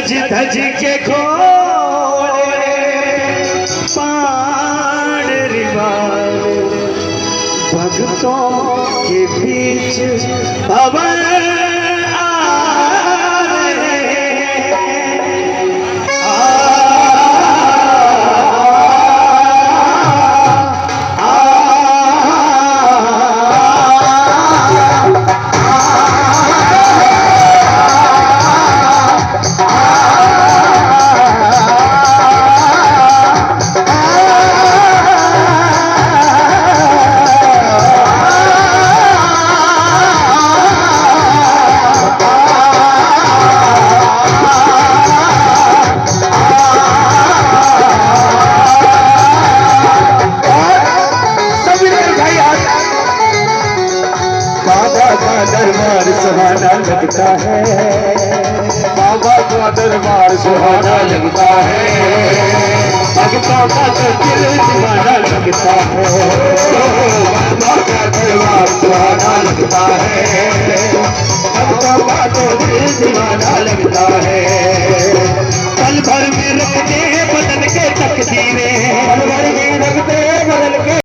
सज धज के घोड़े पांडरिवाल भक्तों के बीच भवन दरबार सुहाना लगता है, बाबा का दरबार सुहाना लगता है, भक्तों का तो दिल दीवाना लगता है, बाबा का दरबार सुहाना लगता है।